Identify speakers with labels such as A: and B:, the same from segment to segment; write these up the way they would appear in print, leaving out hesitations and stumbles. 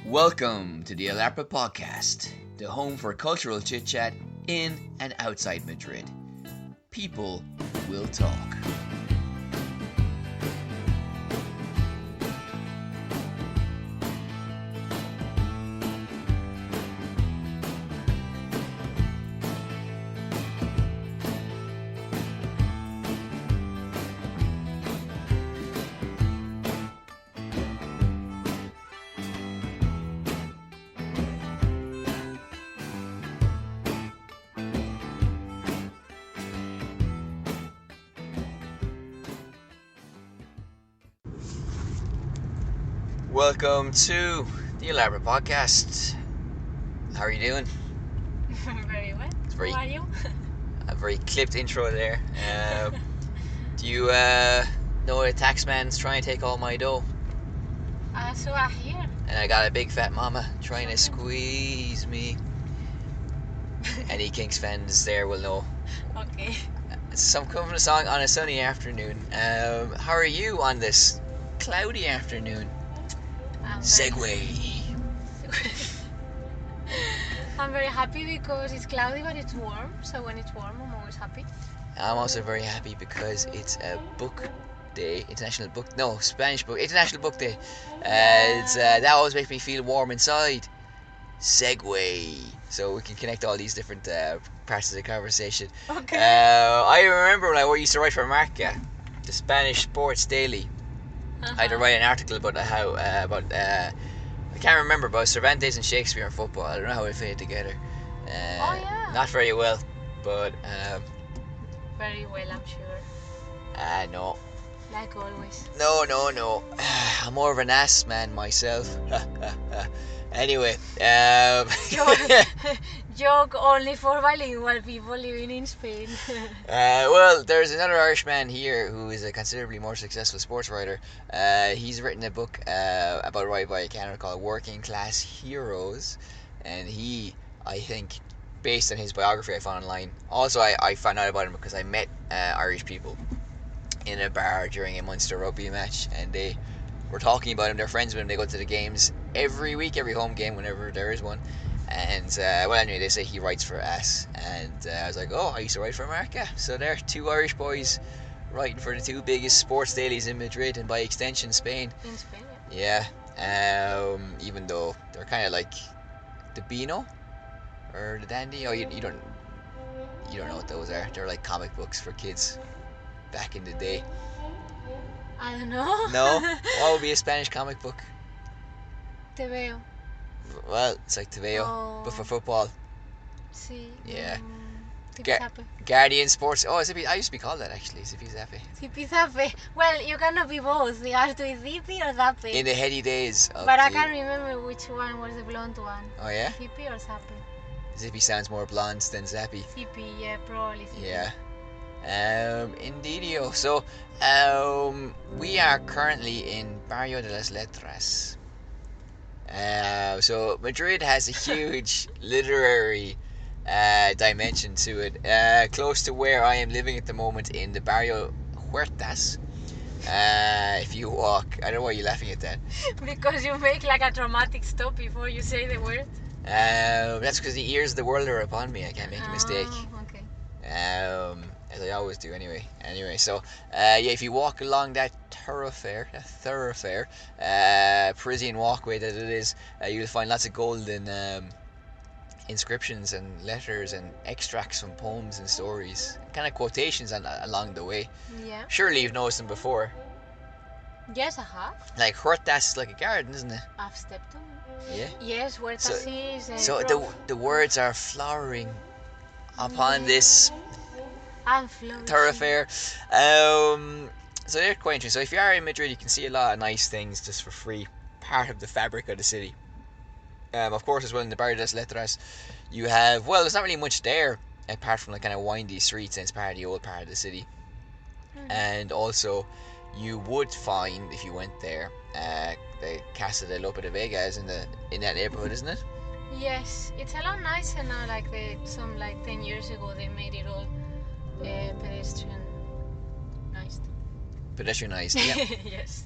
A: Welcome to the Alarpa Podcast, the home for cultural chit-chat in and outside Madrid. People will talk. Welcome to the Alarpa Podcast. How are you doing?
B: Very well.
A: Very-
B: How are you?
A: A very clipped intro there. Do you know the taxman's trying to take all my dough?
B: So I hear.
A: And I got a big fat mama trying to squeeze me. Any Kinks fans there will know.
B: Okay.
A: Some come from the song On a Sunny Afternoon. How are you on this cloudy afternoon? Segway.
B: I'm very happy because it's cloudy but it's warm. So when it's warm, I'm always happy.
A: I'm also very happy because it's a book day, International Book Day. That always makes me feel warm inside. Segway. So we can connect all these different parts of the conversation.
B: Okay.
A: I remember when I used to write for Marca, the Spanish Sports Daily. I had to write an article about I can't remember, but Cervantes and Shakespeare and football. I don't know how it fit together.
B: Yeah.
A: Not very well, but
B: Very well, I'm sure.
A: no.
B: Like always.
A: No. I'm more of an ass man myself. Anyway,
B: Joke only for bilingual people living in Spain.
A: well, there's another Irishman here who is a considerably more successful sports writer. He's written a book about right by a Canada called Working Class Heroes, and I think, based on his biography I found online. Also, I found out about him because I met Irish people in a bar during a Munster rugby match, and they were talking about him. They're friends with him. They go to the games every week, every home game whenever there is one. And anyway, they say he writes for us, and I was like, oh, I used to write for Marca. So there, two Irish boys writing for the two biggest sports dailies in Madrid, and by extension Spain.
B: In Spain,
A: Yeah. Even though they're kind of like the Beano or the Dandy. Oh, you don't know what those are. They're like comic books for kids back in the day.
B: I don't know.
A: No? What would be a Spanish comic book?
B: Te veo.
A: Well, it's like Teveo, but for football.
B: Sí.
A: Yeah.
B: Zipizape.
A: Guardian Sports. Oh, I used to be called that actually, Zipizape.
B: Zipizape. Well, you cannot be both. You have to be Zipi or Zape.
A: In the heady days of
B: But I can't remember which one was the blonde one.
A: Oh yeah?
B: Zippy or Zappe?
A: Zippy sounds more blonde than Zappy.
B: Zippy, yeah, probably Zippy.
A: Yeah. Indeedio. So, we are currently in Barrio de las Letras. So Madrid has a huge literary dimension to it. Close to where I am living at the moment in the Barrio Huertas. If you walk, I don't know why you're laughing at that.
B: Because you make like a dramatic stop before you say the word.
A: That's because the ears of the world are upon me. I can't make a mistake.
B: Okay.
A: As I always do anyway. So if you walk along that thoroughfare, Parisian walkway that it is, you'll find lots of golden inscriptions and letters and extracts from poems and stories, kind of quotations along the way.
B: Yeah.
A: Surely you've noticed them before.
B: Yes, I have.
A: Like Huertas is like a garden, isn't it?
B: I've stepped on it.
A: Yeah.
B: Yes, Huertas is.
A: So the words are flowering upon this thoroughfare. So they're quite interesting. So if you are in Madrid, you can see a lot of nice things just for free, part of the fabric of the city. Of course, as well in the Barrio de las Letras, you have, well, there's not really much there apart from like kind of windy streets, and it's part of the old part of the city. And also, you would find, if you went there, the Casa de Lope de Vega is in that neighborhood, isn't it?
B: Yes, it's a lot nicer now. Like 10 years ago, they made it all pedestrianized.
A: Yeah.
B: Yes.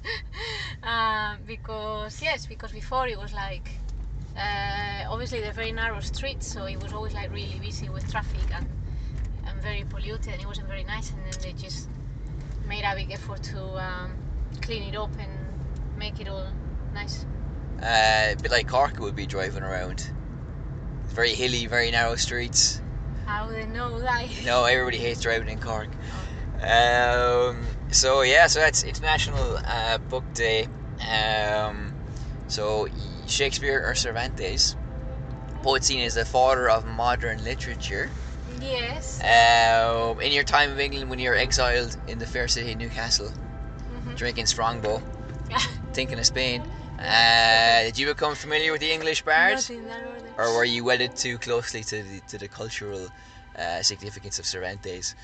B: Because before it was like Obviously they're very narrow streets, so it was always like really busy with traffic and very polluted, and it wasn't very nice. And then they just made a big effort to clean it up and make it all nice.
A: A bit like Cork would be driving around. Very hilly, very narrow streets.
B: How would they know that?
A: No, everybody hates driving in Cork.
B: Oh.
A: So that's International Book Day. So Shakespeare or Cervantes, poet seen as the father of modern literature.
B: Yes.
A: In your time of England, when you were exiled in the fair city of Newcastle, drinking Strongbow, thinking of Spain, did you become familiar with the English bard?
B: Not in that order.
A: Or were you wedded too closely to the cultural significance of Cervantes?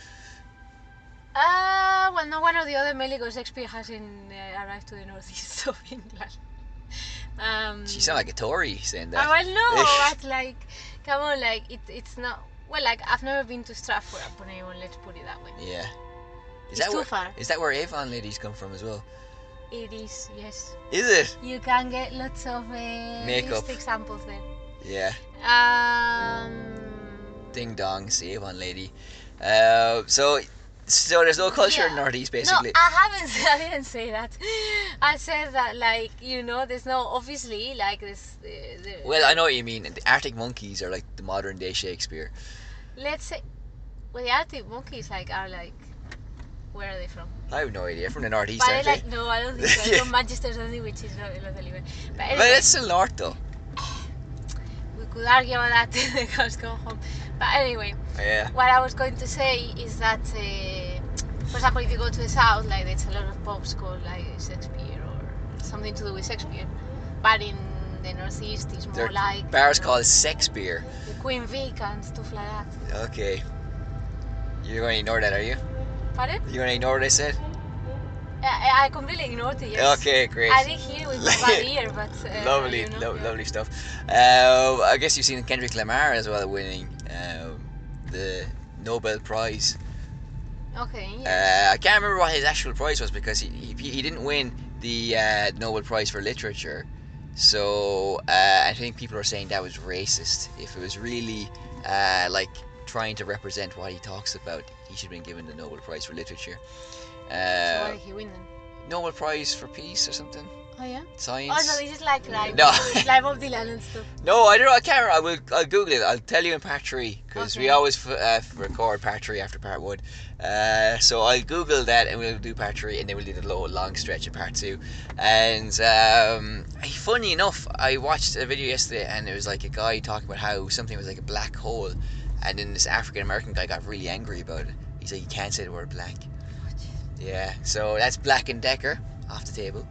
B: Well, no one or the other, mainly because Shakespeare hasn't arrived to the northeast of England.
A: She sounded like a Tory saying that.
B: Well, no, but like, come on, like it's not. Well, like I've never been to Stratford upon Avon. Let's put it that way.
A: Yeah.
B: It's too far.
A: Is that where Avon ladies come from as well?
B: It is, yes.
A: Is it?
B: You can get lots of
A: makeup
B: lipstick samples there.
A: Yeah. Ding dong, it's the Avon lady. So there's no culture in Northeast, basically.
B: No, I didn't say that. I said that, like, there's no, obviously, like, this.
A: Well, I know what you mean. The Arctic Monkeys are like the modern day Shakespeare.
B: Let's say, well, the Arctic Monkeys, like, are like, where are they from?
A: I have no idea. From the Northeast,
B: But
A: aren't
B: like,
A: they?
B: no, I don't think so. From Manchester, something which is not illegal. But anyway,
A: But it's still north, though.
B: we could argue about that till the cows come home. But anyway,
A: Yeah.
B: what I was going to say is that, for example, if you go to the south, like there's a lot of pubs called like Shakespeare or something to do with Shakespeare. But in the northeast, it's more like
A: bars called sex beer.
B: the Queen Vic and stuff like that.
A: Okay. You're going to ignore that, are you?
B: Pardon?
A: You're going to ignore what I said?
B: I completely ignored it. Yes.
A: Okay, great.
B: I did hear it with my bad ear, but
A: lovely,
B: yeah.
A: lovely stuff. I guess you've seen Kendrick Lamar as well winning the Nobel Prize.
B: Okay. Yeah.
A: I can't remember what his actual prize was because he didn't win the Nobel Prize for Literature. So I think people are saying that was racist. If it was really like trying to represent what he talks about, he should have been given the Nobel Prize for Literature.
B: So what did he win then?
A: Nobel Prize for Peace or something.
B: Oh yeah.
A: Science.
B: Oh no, this is like
A: No.
B: like Bob Dylan and stuff.
A: No, I don't know. I can't remember. I'll Google it. I'll tell you in part 3 because we always record part 3 after part 1. So I'll Google that and we'll do part 3 and then we'll do the long stretch of part 2. And funny enough, I watched a video yesterday and it was like a guy talking about how something was like a black hole, and then this African American guy got really angry about it. He's like, you can't say the word black. Yeah, so that's Black and Decker off the table.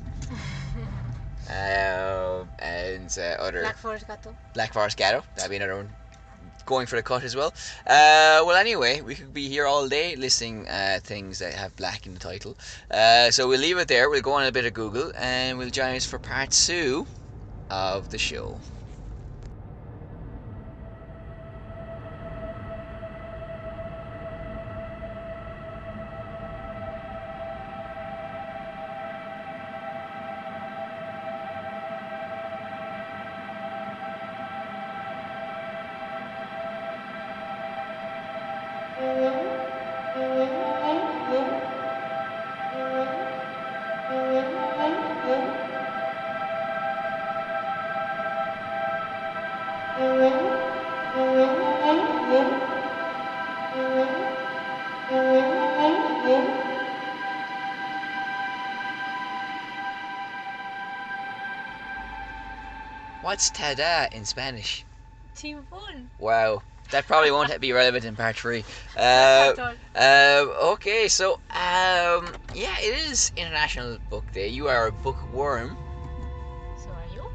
A: And other Black Forest Gatto. That'd be another one going for the cut as well. Well, anyway, we could be here all day listing things that have black in the title. So we'll leave it there. We'll go on a bit of Google and we'll join us for part 2 of the show. What's tada in Spanish?
B: Chimpún.
A: Wow, that probably won't be relevant in part 3. Okay, so yeah, it is International Book Day. You are a bookworm.
B: So are you?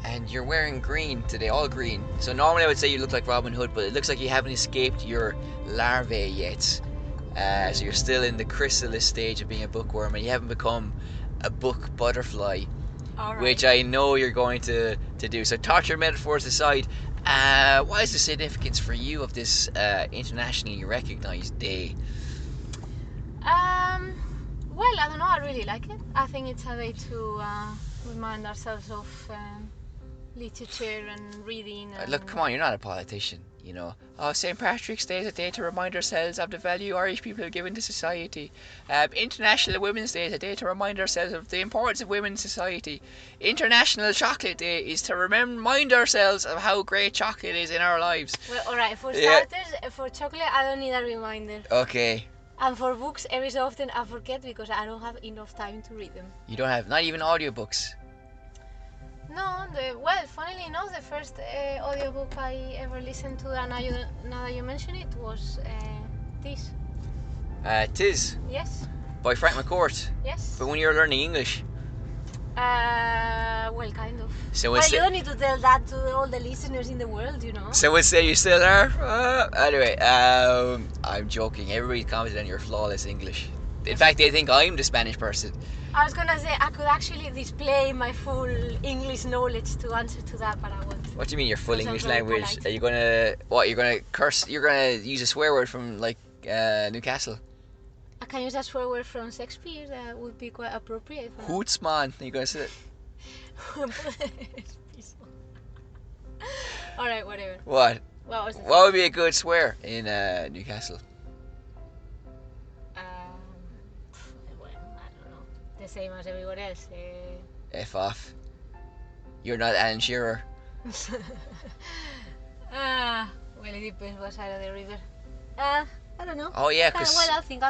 A: And you're wearing green today, all green. So normally I would say you look like Robin Hood, but it looks like you haven't escaped your larvae yet. So you're still in the chrysalis stage of being a bookworm, and you haven't become a book butterfly.
B: All right.
A: Which I know you're going to do. So torture metaphors aside, what is the significance for you of this internationally recognised day?
B: Well, I don't know. I really like it. I think it's a way to remind ourselves of literature and reading. And
A: Look, come on, you're not a politician, you know. Oh, St. Patrick's Day is a day to remind ourselves of the value Irish people have given to society. International Women's Day is a day to remind ourselves of the importance of women in society. International Chocolate Day is to remind ourselves of how great chocolate is in our lives.
B: Well, alright, for starters, for chocolate, I don't need a reminder.
A: Okay.
B: And for books, every so often I forget because I don't have enough time to read them.
A: You don't have, not even audiobooks?
B: No, well, funnily enough, the first audiobook I ever listened to, and now that you mention it, was this.
A: Tis.
B: Yes.
A: By Frank McCourt.
B: Yes.
A: But when you're learning English.
B: Well, kind of.
A: So
B: well, you don't need to tell that to all the listeners in the world, you know.
A: So would say you still are? Anyway, I'm joking. Everybody commented on your flawless English. In fact, they think I'm the Spanish person.
B: I was gonna say I could actually display my full English knowledge to answer to that, but I won't.
A: What do you mean your full English language?
B: Polite.
A: Are you gonna what? You're gonna curse? You're gonna use a swear word from like Newcastle?
B: I can use a swear word from Shakespeare that would be quite appropriate.
A: Hoots, man. Are you gonna say it?
B: All right, whatever.
A: What?
B: What was the
A: What would be a good swear in Newcastle?
B: Well, I don't know. The same as everyone else.
A: F off. You're not Alan Shearer.
B: Well, it depends what side of the river. I don't know.
A: Oh yeah,
B: Well, I'll think.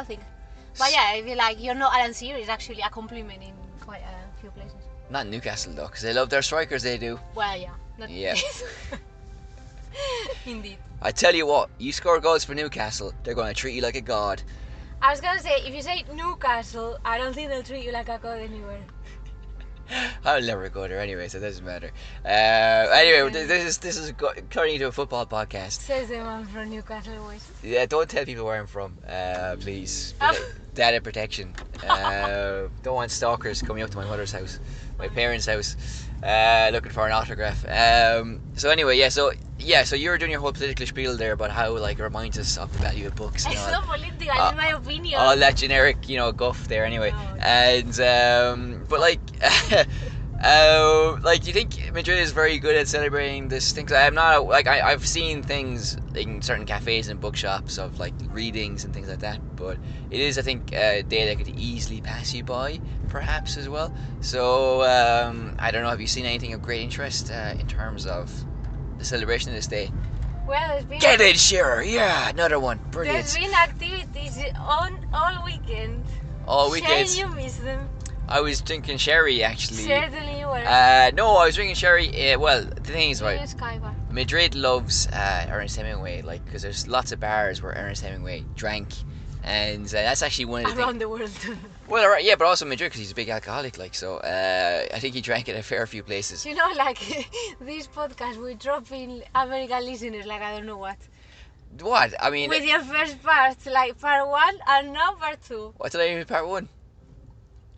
B: But yeah, if you like, you're not Alan Shearer is actually a compliment in quite a few places.
A: Not Newcastle though, because they love their strikers. They do.
B: Well, yeah. Not
A: Yeah.
B: Indeed.
A: I tell you what, you score goals for Newcastle, they're going to treat you like a god.
B: I was gonna say, if you say Newcastle, I don't think they'll treat you like a god anywhere.
A: I'll never go there anyway, so it doesn't matter. Anyway, this is turning into a football podcast.
B: Says the man from Newcastle, boys.
A: Yeah, don't tell people where I'm from, please. Data protection. Don't want stalkers coming up to my mother's house, my parents' house, looking for an autograph. So anyway, so you were doing your whole political spiel there about how like it reminds us of the value of books.
B: It's not political, it's my opinion.
A: All that generic, guff there anyway.
B: Oh,
A: And but like, like, do you think Madrid is very good at celebrating this thing? 'Cause I'm not like I've seen things in certain cafes and bookshops of like readings and things like that, but it is, I think, a day that could easily pass you by, perhaps as well. So I don't know. Have you seen anything of great interest in terms of the celebration of this day?
B: Well, there's been
A: Get it, Shearer! Yeah, another one. Brilliant.
B: There's been activities on all weekend.
A: All weekend.
B: Shane, you miss them.
A: I was drinking sherry actually.
B: Certainly you were.
A: No, I was drinking sherry. Well, the thing is, right,
B: Skybar.
A: Madrid loves Ernest Hemingway, like, because there's lots of bars where Ernest Hemingway drank, and that's actually one of the
B: Around the world.
A: Well, right, yeah, but also Madrid because he's a big alcoholic, like, so I think he drank at a fair few places.
B: You know, like this podcast, we drop in American listeners, like I don't know what.
A: What? I mean,
B: With your first part, like part 1 and now part 2.
A: what did I do part 1?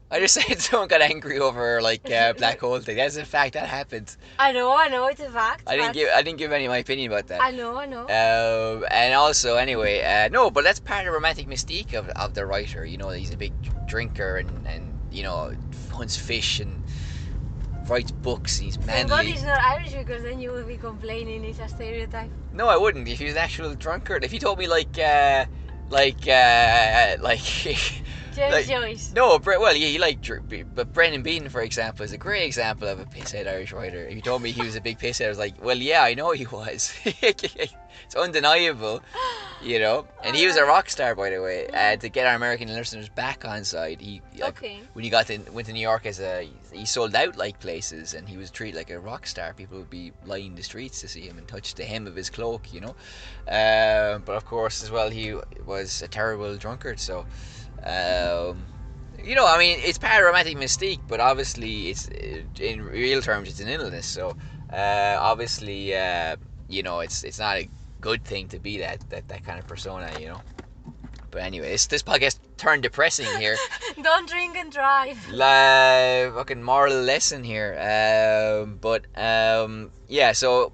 A: I just said someone got angry over like black hole thing. That's a fact that happened.
B: I know, it's a fact.
A: I didn't give any of my opinion about that.
B: I know.
A: And also, anyway, no, but that's part of the romantic mystique of the writer. You know, he's a big drinker and hunts fish and writes books. He's
B: Thank God
A: manly.
B: he's not Irish, because then you would be complaining it's a stereotype.
A: No, I wouldn't. If he was an actual drunkard, if he told me like
B: James Joyce.
A: No, well, yeah, he liked, but Brendan Beaton, for example, is a great example of a pisshead Irish writer. If you told me he was a big pisshead, I was like, well, yeah, I know he was. It's undeniable, And he was a rock star, by the way. To get our American listeners back on side, when he went to New York he sold out like places, and he was treated like a rock star. People would be lining the streets to see him and touch the hem of his cloak, But of course, as well, he was a terrible drunkard, so. I mean, it's part of romantic mystique, but obviously, it's in real terms, it's an illness. So, obviously, it's not a good thing to be that kind of persona, But anyway, this podcast turned depressing here.
B: Don't Don't drink and drive.
A: Like fucking moral lesson here. So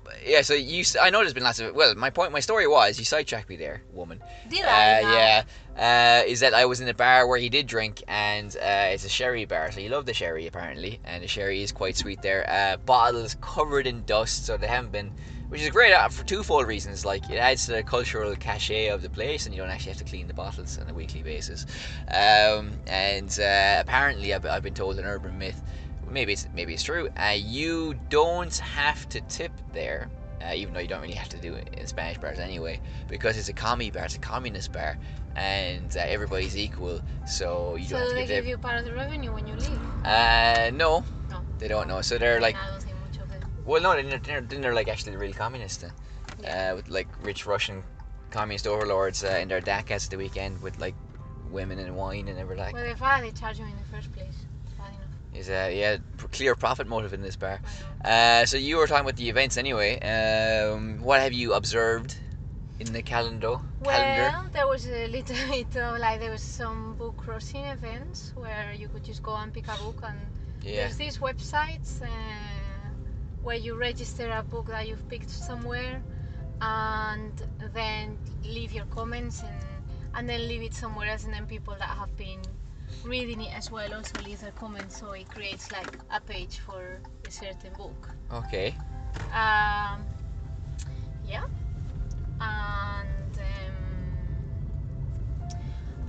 A: I know there's been lots of. Well, my story was you sidetracked me there, woman.
B: Did I now?
A: Yeah. Is that I was in a bar where he did drink, and it's a sherry bar, so you love the sherry apparently, and the sherry is quite sweet there. Bottles covered in dust, so they haven't been, which is great for twofold reasons. Like it adds to the cultural cachet of the place, and you don't actually have to clean the bottles on a weekly basis. Apparently, I've been told an urban myth. Maybe it's true. You don't have to tip there. Even though you don't really have to do it in Spanish bars anyway, because it's a commie bar, it's a communist bar, and everybody's equal, so you don't have to
B: they give you part of the revenue when you leave?
A: No,
B: No.
A: they don't know. So they're like,
B: I don't think much of it.
A: well, no, they're like actually the real communists then.
B: Yeah.
A: With like rich Russian communist overlords in their dakas at the weekend with like women and wine and everything.
B: Well, if they charge you in the first place, bad enough.
A: Is clear profit motive in this bar. So you were talking about the events anyway. What have you observed in the calendar?
B: Well, there was a little bit of like there was some book crossing events where you could just go and pick a book, and there's these websites where you register a book that you've picked somewhere, and then leave your comments and then leave it somewhere else, and then people that have been reading it as well also leave their comments, so it creates like a page for a certain book.
A: Okay.
B: Yeah. And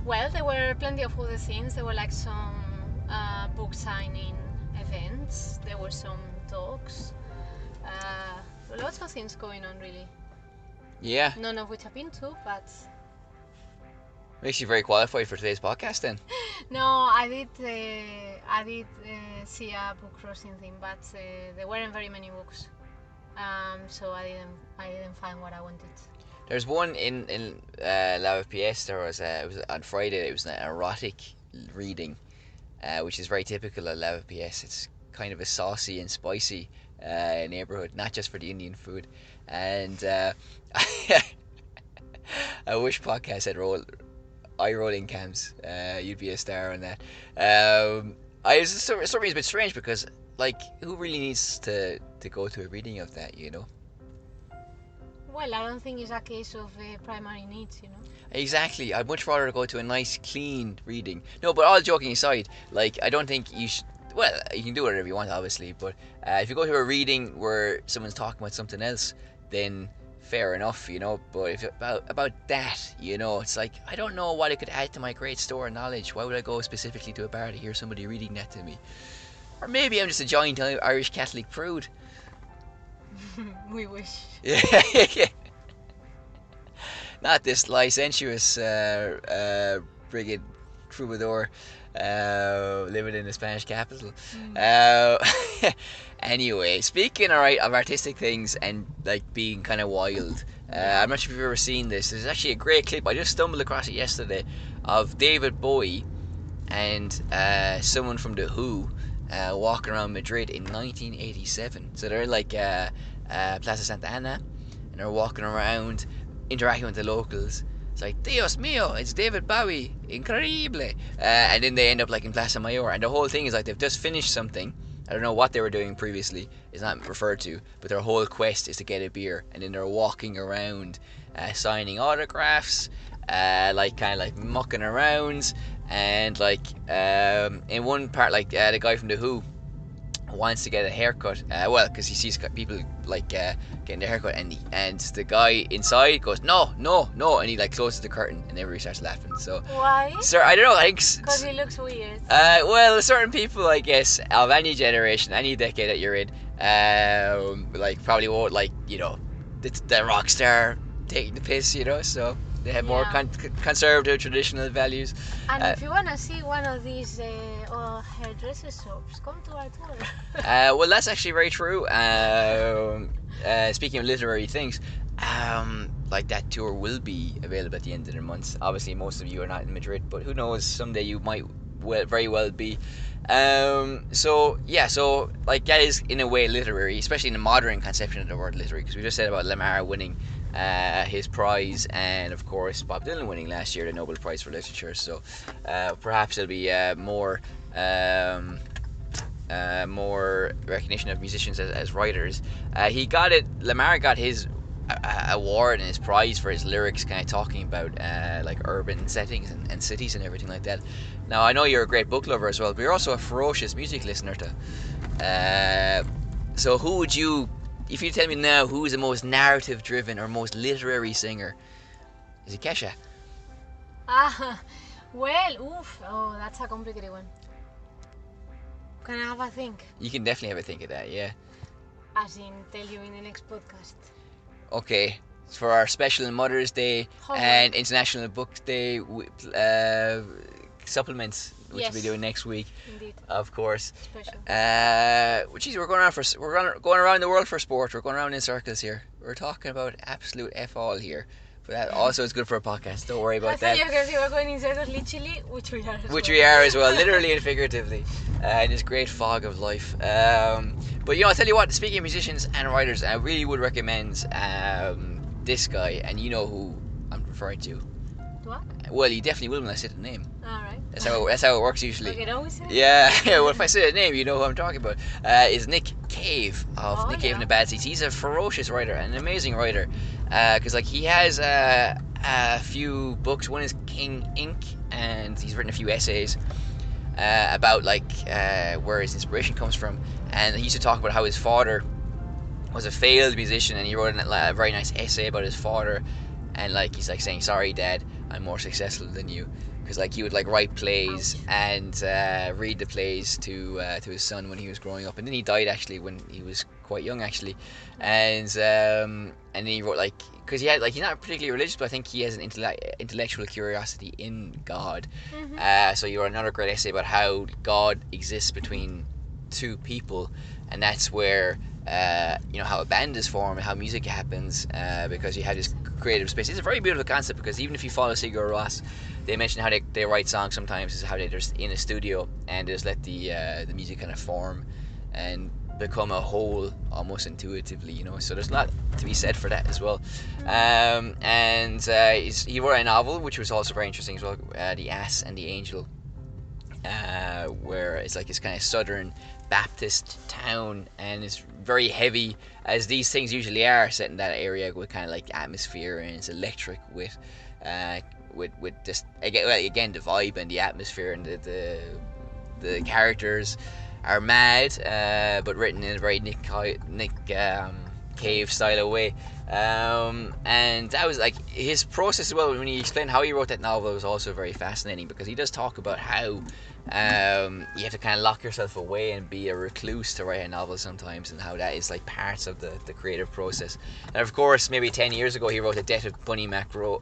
B: well, there were plenty of other things. There were like some book signing events. There were some talks. Lots of things going on, really.
A: Yeah.
B: None of which I've been to, but
A: Makes you very qualified for today's podcast then.
B: no, I did see a book crossing thing, but there weren't very many books, so I didn't find what I wanted.
A: There's one in La PS. It was on Friday. It was an erotic reading, which is very typical of La PS. It's kind of a saucy and spicy neighborhood, not just for the Indian food. And I wish podcasts had eye rolling cams. You'd be a star on that. It's a bit strange because, like, who really needs to go to a reading of that, you know?
B: Well, I don't think it's a case of primary needs, you know.
A: Exactly. I'd much rather go to a nice, clean reading. No, but all joking aside, like, I don't think you should. Well, you can do whatever you want, obviously, but if you go to a reading where someone's talking about something else, then fair enough, you know. But if about that, you know, it's like, I don't know what it could add to my great store of knowledge. Why would I go specifically to a bar to hear somebody reading that to me? Or maybe I'm just a giant Irish Catholic prude.
B: We wish.
A: Yeah. Not this licentious brigand troubadour living in the Spanish capital. Anyway, speaking of artistic things and like being kind of wild, I'm not sure if you've ever seen this. There's actually a great clip. I just stumbled across it yesterday of David Bowie and someone from The Who walking around Madrid in 1987. So they're like Plaza Santa Ana, and they're walking around interacting with the locals. It's like, Dios mío, it's David Bowie, increíble. And then they end up like in Plaza Mayor, and the whole thing is like they've just finished something. I don't know what they were doing previously, it's not referred to, but their whole quest is to get a beer, and then they're walking around signing autographs, like kind of like mucking around, and like in one part, like the guy from The Who wants to get a haircut, because he sees people like getting their haircut, and the guy inside goes no, and he like closes the curtain, and everybody starts laughing. So
B: why?
A: Sir, I don't know. I think
B: Because he looks weird.
A: well, certain people, I guess, of any generation, any decade that you're in, like probably won't like, you know, the rock star taking the piss, you know. So they have more conservative, traditional values.
B: And if you want to see one of these hairdresser shops, come to our tour.
A: Well, that's actually very true. Speaking of literary things, like that tour will be available at the end of the month. Obviously, most of you are not in Madrid, but who knows? Someday you might very well be. So like that is in a way literary, especially in the modern conception of the word literary, because we just said about Lamar winning his prize, and of course Bob Dylan winning last year the Nobel Prize for Literature. So perhaps there'll be more recognition of musicians as writers. He got it. Lamar got his award and his prize for his lyrics, kind of talking about like urban settings and cities and everything like that. Now I know you're a great book lover as well, but you're also a ferocious music listener too. So who would you, if you tell me now, who is the most narrative-driven or most literary singer? Is it Kesha?
B: Oh, that's a complicated one. Can I have a think?
A: You can definitely have a think of that, yeah.
B: As in, tell you in the next podcast.
A: Okay, for our special Mother's Day and International Book Day supplements, which we'll be doing next week.
B: Indeed.
A: Of course.
B: Special.
A: We're going around the world for sport. We're going around in circles here. We're talking about absolute F all here. But that also is good for a podcast. Don't worry about that.
B: I thought you were going to say we're going in circles, literally, which we are as well.
A: Which we are as well, literally and figuratively, in this great fog of life. But I'll tell you what, speaking of musicians and writers, I really would recommend this guy, and you know who I'm referring to.
B: What?
A: Well, you definitely will when I say the name.
B: Alright.
A: That's how it works usually.
B: Okay, don't we say?
A: Yeah, well, if I say the name, you know who I'm talking about. Is Nick Cave of Nick Cave and the Bad Seeds. He's a ferocious writer, an amazing writer. Because he has a few books. One is King Ink, and he's written a few essays about where his inspiration comes from. And he used to talk about how his father was a failed musician, and he wrote a very nice essay about his father. And he's saying, "Sorry, Dad, I'm more successful than you." Because he would write plays and read the plays to his son when he was growing up, and then he died actually when he was quite young actually, and then he wrote because he had he's not particularly religious, but I think he has an intellectual curiosity in God. So he wrote another great essay about how God exists between two people, and that's where how a band is formed and how music happens, because you have this creative space. It's a very beautiful concept, because even if you follow Sigur Rós, they mention how they write songs sometimes is how they're just in a studio and just let the music kind of form and become a whole almost intuitively, so there's a lot to be said for that as well. And he wrote a novel which was also very interesting as well, The Ass and the Angel, where it's this kind of southern Baptist town, and it's very heavy, as these things usually are, set in that area, with kind of atmosphere, and it's electric with just again the vibe and the atmosphere, and the characters are mad, but written in a very Nick Cave style of way. And that was his process as well. When he explained how he wrote that novel, was also very fascinating, because he does talk about how you have to kind of lock yourself away and be a recluse to write a novel sometimes, and how that is parts of the creative process. And of course, maybe 10 years ago, he wrote The Death of Bunny Monroe.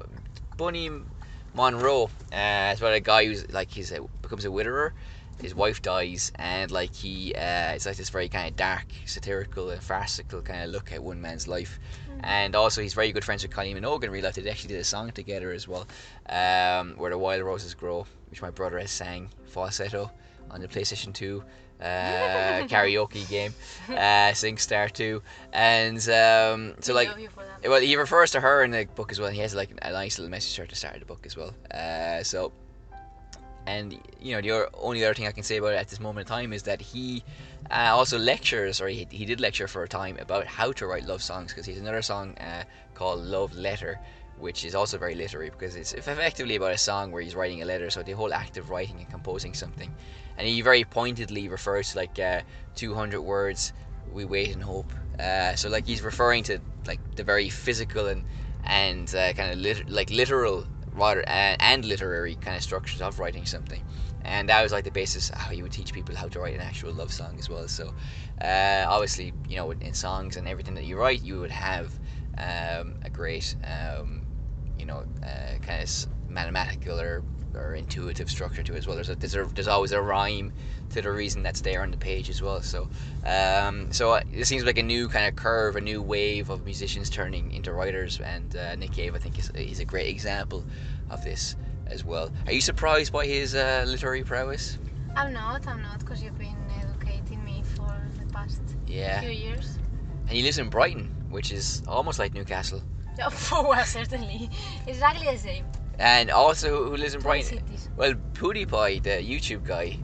A: It's about a guy who's becomes a widower. His wife dies, and it's this very kind of dark, satirical and farcical kind of look at one man's life. And also he's very good friends with Kylie Minogue in real life. They actually did a song together as well, Where the Wild Roses Grow, which my brother has sang falsetto on the PlayStation 2 karaoke game, SingStar 2. And well, he refers to her in the book as well, and he has a nice little message to her to start the book as well. And the only other thing I can say about it at this moment in time is that he also lectures, or he did lecture for a time, about how to write love songs, because he has another song called Love Letter, which is also very literary, because it's effectively about a song where he's writing a letter, so the whole act of writing and composing something. And he very pointedly refers to 200 words, we wait and hope. So he's referring to the very physical and kind of literal rather and literary kind of structures of writing something. And that was the basis of how you would teach people how to write an actual love song as well. So obviously, in songs and everything that you write, you would have a great kind of mathematical or intuitive structure to it as well. There's always a rhyme to the reason that's there on the page as well. So it seems like a new kind of curve, a new wave of musicians turning into writers, and Nick Cave, I think, is a great example of this as well. Are you surprised by his literary prowess?
B: I'm not, because you've been educating me for the past few years.
A: And he lives in Brighton, which is almost like Newcastle.
B: Well, certainly. Exactly the same.
A: And also, who lives in
B: Two
A: Brighton?
B: cities.
A: Well, PewDiePie, the YouTube guy,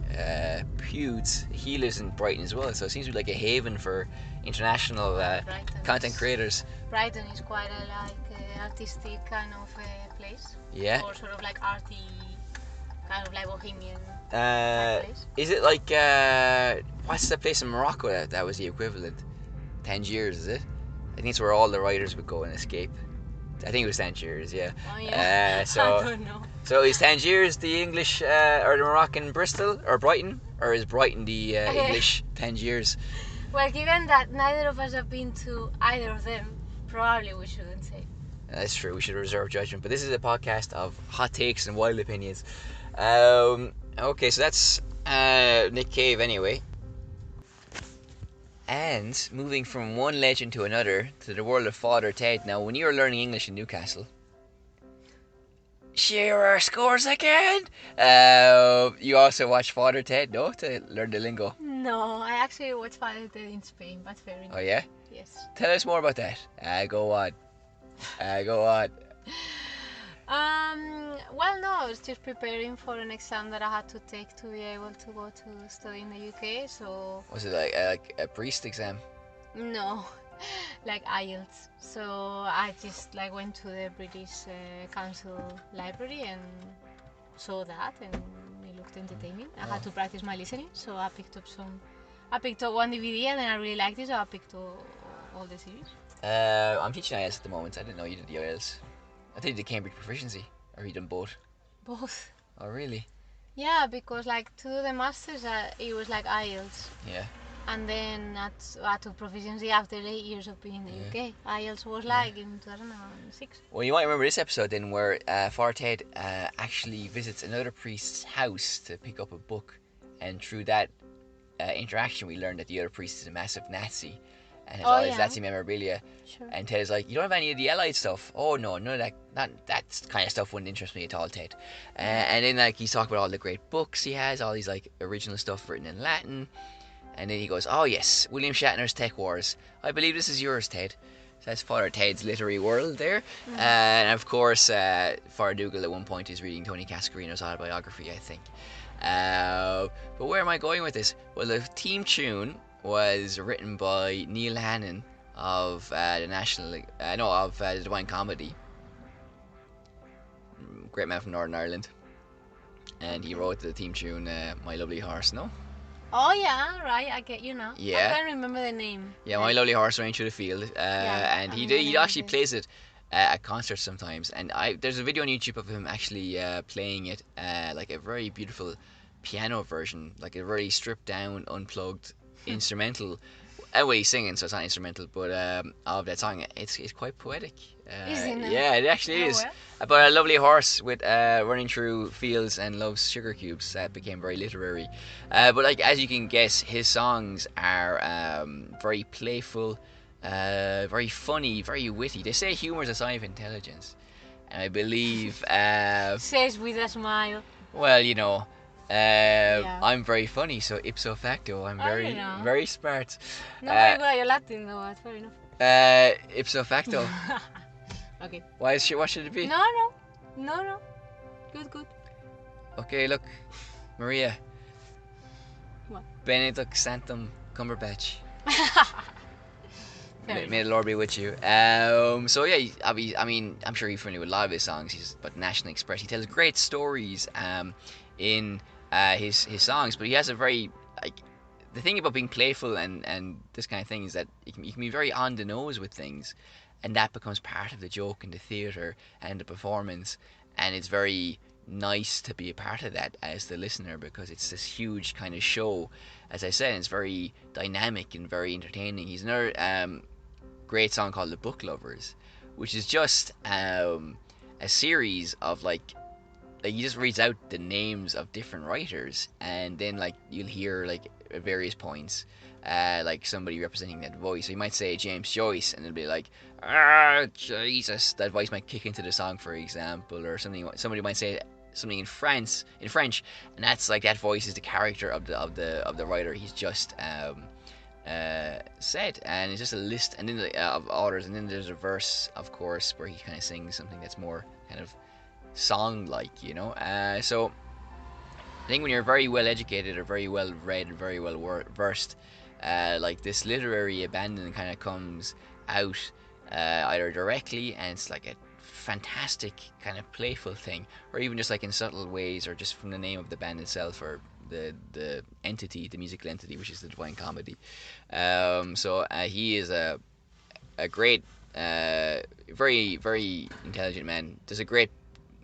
A: Pewds, he lives in Brighton as well. So it seems to be like a haven for international
B: Brighton
A: content
B: is-
A: creators.
B: Brighton is quite a artistic kind of place.
A: Yeah.
B: Or sort of like arty, kind of like bohemian
A: Uh,
B: type place.
A: is it like what's the place in Morocco that was the equivalent? Tangiers, is it? I think it's where all the writers would go and escape. I think it was Tangiers, yeah.
B: Oh yeah. I don't know.
A: So is Tangiers the English or the Moroccan Bristol or Brighton, or is Brighton the English Tangiers?
B: Well, given that neither of us have been to either of them, probably we shouldn't say.
A: That's true. We should reserve judgment. But this is a podcast of hot takes and wild opinions. Okay, so that's Nick Cave anyway. And moving from one legend to another to the world of Father Ted. Now, when you were learning English in Newcastle, Shearer scores again. You also watched Father Ted, no, to learn the lingo.
B: No, I actually watched Father Ted in Spain, but fair enough.
A: Oh yeah.
B: Yes.
A: Tell us more about that. Go on. Go on.
B: Well, no, I was just preparing for an exam that I had to take to be able to go to study in the UK. So
A: Was it like a priest exam?
B: no, like IELTS. So I just went to the British Council library and saw that, and it looked entertaining. I had to practice my listening, so I picked up one DVD, and then I really liked it, so I picked up all the series.
A: I'm teaching IELTS at the moment. I didn't know you did the IELTS. I think you did Cambridge Proficiency, or you done both.
B: Both.
A: Oh really?
B: Yeah, because to do the masters, it was IELTS.
A: Yeah.
B: And then I took proficiency after 8 years of being in the UK. IELTS was in 2006.
A: Well, you might remember this episode then where Father Ted actually visits another priest's house to pick up a book, and through that interaction we learned that the other priest is a massive Nazi and has all his Nazi memorabilia.
B: Sure.
A: And Ted is like, you don't have any of the Allied stuff? Oh no, none of that, that kind of stuff wouldn't interest me at all, Ted. And then he's talking about all the great books he has, all these original stuff written in Latin. And then he goes, oh yes, William Shatner's Tech Wars. I believe this is yours, Ted. So that's Father Ted's literary world there. And of course, Father Dougal at one point is reading Tony Cascarino's autobiography, I think. But where am I going with this? Well, the theme tune was written by Neil Hannon of the the Divine Comedy. Great man from Northern Ireland. And he wrote the theme tune, My Lovely Horse, no?
B: Oh yeah, right. I get you now.
A: Yeah.
B: I can't remember the name.
A: Yeah, My Lovely Horse ran through the field. And he actually plays it at concerts sometimes. And there's a video on YouTube of him actually playing it like a very beautiful piano version, like a very stripped down, unplugged instrumental. Well, he's singing, so it's not instrumental, but of that song, it's quite poetic.
B: Isn't it?
A: Yeah, it actually is.
B: Well.
A: About a lovely horse with running through fields and loves sugar cubes. That became very literary. But as you can guess, his songs are very playful, very funny, very witty. They say humor is a sign of intelligence, and I believe
B: Says with a smile.
A: well, I'm very funny, so ipso facto, I'm very smart.
B: No, very good. You're Latin, though. That's fair enough.
A: Ipso facto.
B: Okay.
A: What should it be?
B: No. Good.
A: Okay, look, Maria.
B: What?
A: Benedict Sanctum Cumberbatch.
B: Fair
A: May the Lord be with you. So yeah, I'm sure you're familiar with a lot of his songs. He's but National Express. He tells great stories in his songs, but he has a very the thing about being playful and this kind of thing is that you can be very on the nose with things, and that becomes part of the joke in the theatre and the performance, and it's very nice to be a part of that as the listener, because it's this huge kind of show. As I said, it's very dynamic and very entertaining. He's another great song called The Book Lovers, which is just a series of he just reads out the names of different writers, and then you'll hear at various points somebody representing that voice. So you might say James Joyce, and it'll be Jesus, that voice might kick into the song, for example, or something. Somebody might say something in French, and that's that voice is the character of the writer. He's just said, and it's just a list and then of authors, and then there's a verse, of course, where he kind of sings something that's more kind of song-like, So I think when you're very well educated or very well read, very well versed, like this literary abandon kind of comes out either directly, and it's like a fantastic kind of playful thing, or even just like in subtle ways, or just from the name of the band itself, or the entity, the musical entity, which is the Divine Comedy. So he is a great, very very intelligent man. There's a great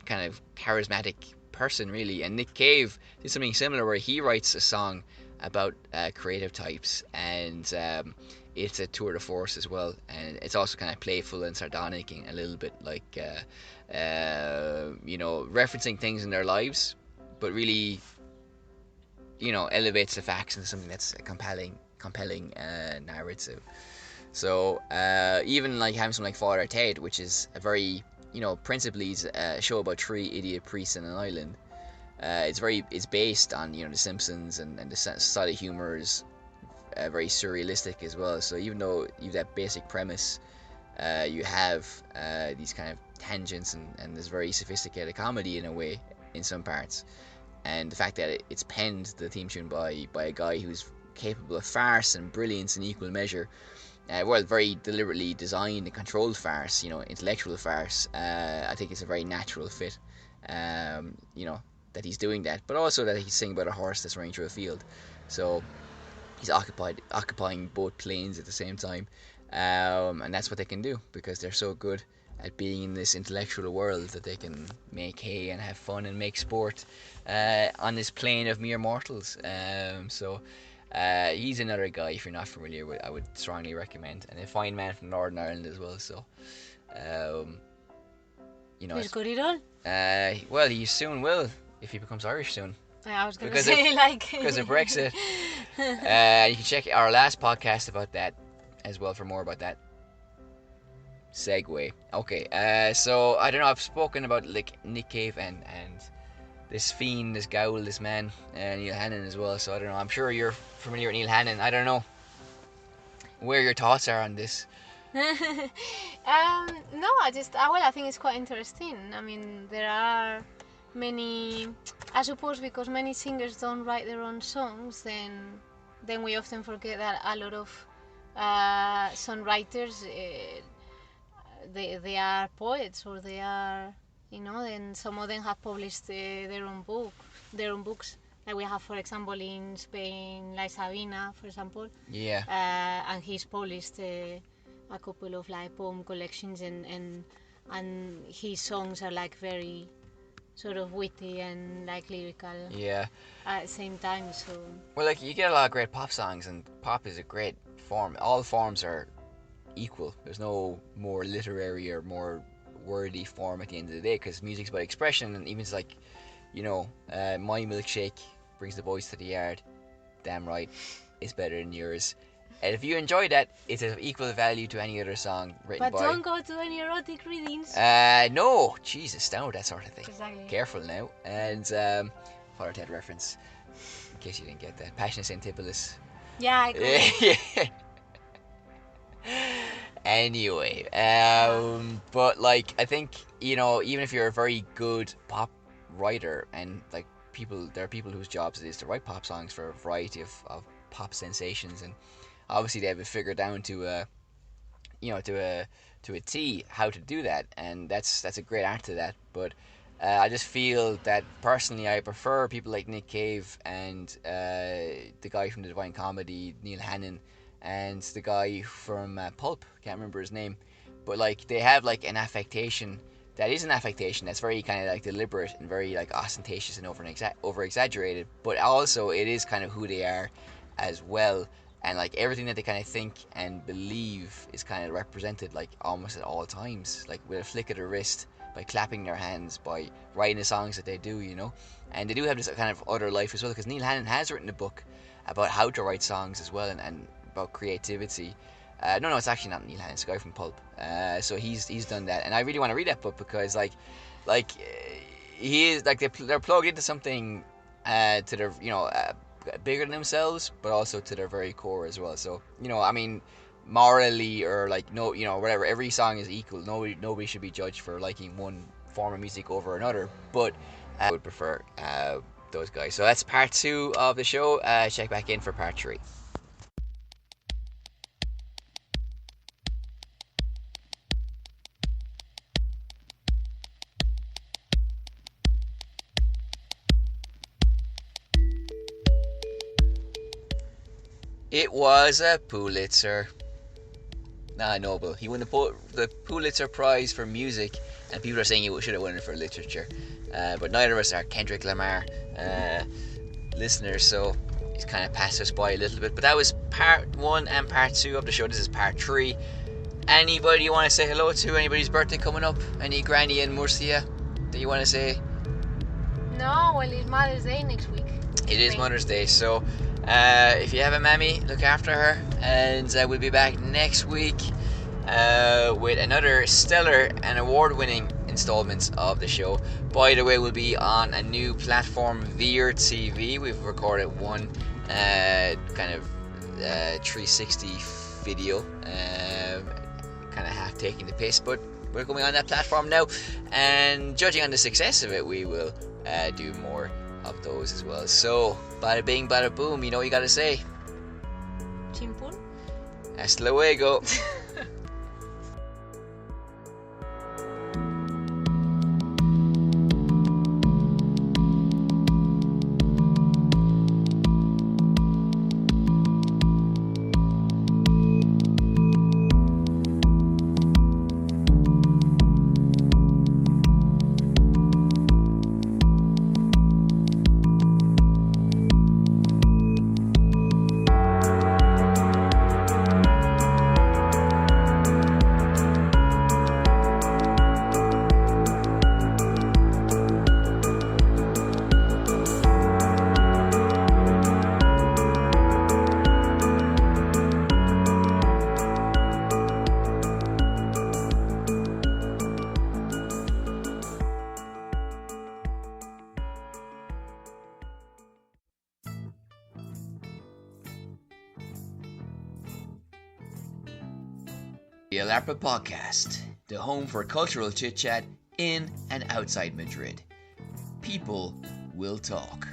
A: kind of charismatic person, really. And Nick Cave did something similar, where he writes a song about creative types, and it's a tour de force as well, and it's also kind of playful and sardonic, and a little bit like referencing things in their lives, but really elevates the facts into something that's a compelling narrative. So even like having something like Father Ted, which is a very principally is a show about three idiot priests in an island. It's based on The Simpsons, and the style of humor is very surrealistic as well. So even though you have that basic premise, you have these kind of tangents, and this very sophisticated comedy in a way in some parts. And the fact that it's penned, the theme tune, by a guy who's capable of farce and brilliance in equal measure. Very deliberately designed and controlled farce, intellectual farce. I think it's a very natural fit, that he's doing that, but also that he's singing about a horse that's running through a field. So he's occupying both planes at the same time, and that's what they can do because they're so good at being in this intellectual world, that they can make hay and have fun and make sport on this plane of mere mortals. He's another guy, if you're not familiar with, I would strongly recommend. And a fine man from Northern Ireland as well. So,
B: He's good at all.
A: Well, he soon will, if he becomes Irish soon.
B: I was going to say,
A: because of Brexit. You can check our last podcast about that as well for more about that. Segue. Okay, so I don't know, I've spoken about like Nick Cave and this fiend, this Gowl, this man, Neil Hannon as well. So I don't know, I'm sure you're familiar with Neil Hannon. I don't know where your thoughts are on this.
B: No, I think it's quite interesting. I mean, there are many, I suppose because many singers don't write their own songs, then we often forget that a lot of songwriters, they are poets, or they are, and some of them have published their own books. Like we have, for example, in Spain, like Sabina, for example.
A: Yeah.
B: And he's published a couple of like poem collections, and his songs are like very sort of witty and like lyrical.
A: Yeah.
B: At the same time, so.
A: Well, like you get a lot of great pop songs, and pop is a great form. All forms are equal. There's no more literary or more wordy form at the end of the day, because music's about expression. And even it's like, my milkshake brings the boys to the yard. Damn right, it's better than yours. And if you enjoy that, it's of equal value to any other song written by.
B: But don't go to any erotic readings.
A: No, Jesus, no, that sort of thing.
B: Exactly.
A: Careful now. And Father Ted reference, in case you didn't get that. Passion Saint Tibullus.
B: Yeah, I agree.
A: Anyway, but like I think even if you're a very good pop writer, and like there are people whose jobs it is to write pop songs for a variety of pop sensations, and obviously they have it figured down to a T how to do that, and that's a great art to that. But I just feel that personally I prefer people like Nick Cave and the guy from the Divine Comedy, Neil Hannon, and the guy from Pulp, can't remember his name, but like they have like an affectation that is an affectation that's very kind of like deliberate and very like ostentatious and over exaggerated, but also it is kind of who they are as well, and like everything that they kind of think and believe is kind of represented like almost at all times, like with a flick of the wrist, by clapping their hands, by writing the songs that they do, and they do have this kind of other life as well, because Neil Hannon has written a book about how to write songs as well, and about creativity. No, it's actually not Neil Hannon, it's a guy from Pulp. So he's done that, and I really want to read that book, because like he is like they're plugged into something to the bigger than themselves, but also to their very core as well. So I mean, morally or like no, whatever. Every song is equal. Nobody should be judged for liking one form of music over another. But I would prefer those guys. So that's part 2 of the show. Check back in for part 3. It was a Pulitzer. Nah, Nobel. He won the Pulitzer Prize for music, and people are saying he should have won it for literature. But neither of us are Kendrick Lamar listeners, so he's kind of passed us by a little bit. But that was part 1 and part 2 of the show. This is part 3. Anybody you want to say hello to? Anybody's birthday coming up? Any granny in Murcia that you want to say?
B: No, well, it's Mother's Day next week.
A: It is Mother's Day, so if you have a mammy, look after her, and we'll be back next week with another stellar and award-winning installments of the show. By the way, we'll be on a new platform, Veer TV. We've recorded one kind of 360 video, kind of half taking the piss, but we're going on that platform now, and judging on the success of it, we will do more of those as well. So, bada bing, bada boom, you know what you gotta say.
B: Chimpun.
A: Hasta luego. The Alarpa Podcast, the home for cultural chit-chat in and outside Madrid. People will talk.